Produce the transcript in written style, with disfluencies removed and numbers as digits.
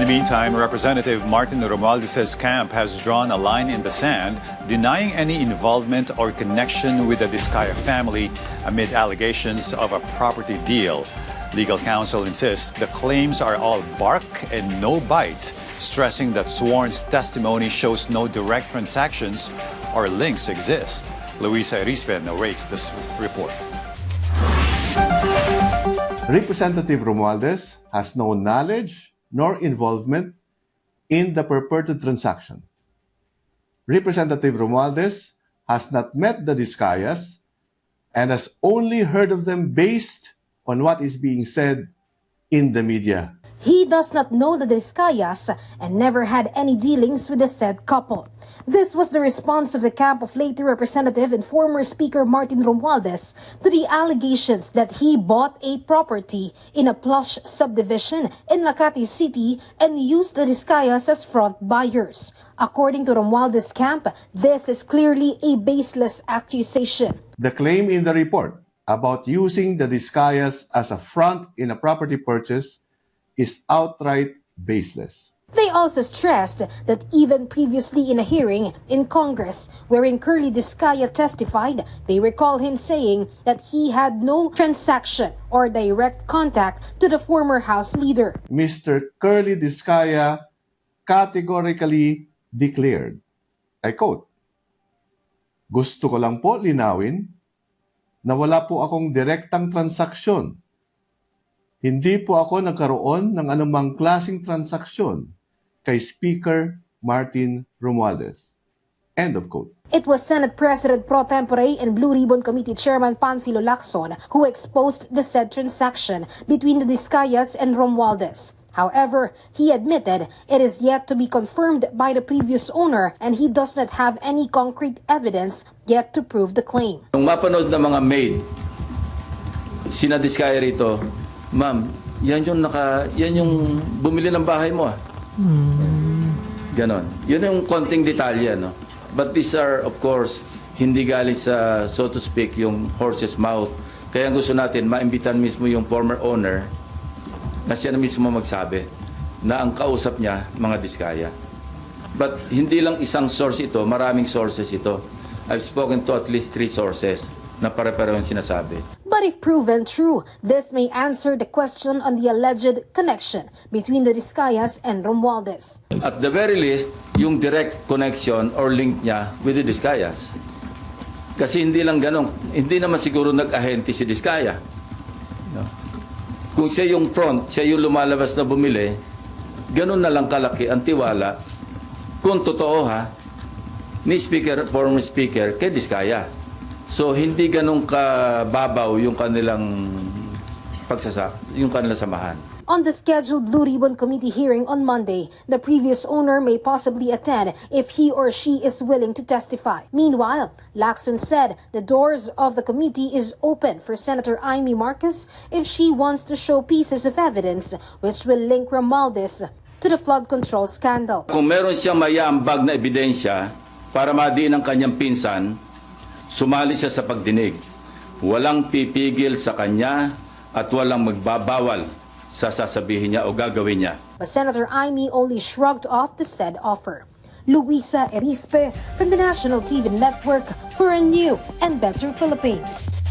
meantime, Representative Martin Romualdez's camp has drawn a line in the sand, denying any involvement or connection with the Diskaya family amid allegations of a property deal. Legal counsel insists the claims are all bark and no bite, stressing that sworn testimony shows no direct transactions or links exist. Luisa Erispe narrates this report. Representative Romualdez has no knowledge nor involvement in the purported transaction. Representative Romualdez has not met the Diskayas and has only heard of them based on what is being said in the media. He does not know the Diskayas and never had any dealings with the said couple. This was the response of the camp of late Representative and former Speaker Martin Romualdez to the allegations that he bought a property in a plush subdivision in Makati City and used the Diskayas as front buyers. According to Romualdez camp, this is clearly a baseless accusation. The claim in the report about using the Diskayas as a front in a property purchase is outright baseless. They also stressed that even previously in a hearing in Congress wherein Curly Diskaya testified, they recall him saying that he had no transaction or direct contact to the former House leader. Mr. Curly Diskaya categorically declared, I quote, "Gusto ko lang po linawin na wala po akong direktang transaksyon. Hindi po ako nagkaroon ng anumang klaseng transaksyon kay Speaker Martin Romualdez." End of quote. It was Senate President Pro Tempore and Blue Ribbon Committee Chairman Panfilo Lacson who exposed the said transaction between the Diskayas and Romualdez. However, he admitted it is yet to be confirmed by the previous owner and he does not have any concrete evidence yet to prove the claim. Nung mapanood ng mga maid, sina Diskaya rito, "Ma'am, yan yung bumili ng bahay mo ah." Ganon. Yun yung konting detalye, no? But these are, of course, hindi galing sa, so to speak, yung horse's mouth. Kaya gusto natin, maimbitan mismo yung former owner na siya na mismo magsabi na ang kausap niya, mga Diskaya. But hindi lang isang source ito, maraming sources ito. I've spoken to at least 3 sources na pare-pareho yung sinasabi. But if proven true, this may answer the question on the alleged connection between the Diskayas and Romualdez. At the very least, yung direct connection or link niya with the Diskayas. Kasi hindi lang ganun. Hindi naman siguro nag-ahente si Diskaya. No? Kung siya yung front, siya yung lumalabas na bumili, ganun na lang kalaki ang tiwala kung totoo ni former speaker kay Diskaya. So hindi ganun kababaw yung kanilang yung kanilang samahan. On the scheduled Blue Ribbon Committee hearing on Monday, the previous owner may possibly attend if he or she is willing to testify. Meanwhile, Lacson said the doors of the committee is open for Senator Amy Marcos if she wants to show pieces of evidence which will link Romualdez to the flood control scandal. Kung meron siyang mayambag na ebidensya para madiin ang kanyang pinsan, sumali siya sa pagdinig. Walang pipigil sa kanya at walang magbabawal sa sasabihin niya o gagawin niya. But Senator Amy only shrugged off the said offer. Luisa Erispe from the National TV Network for a new and better Philippines.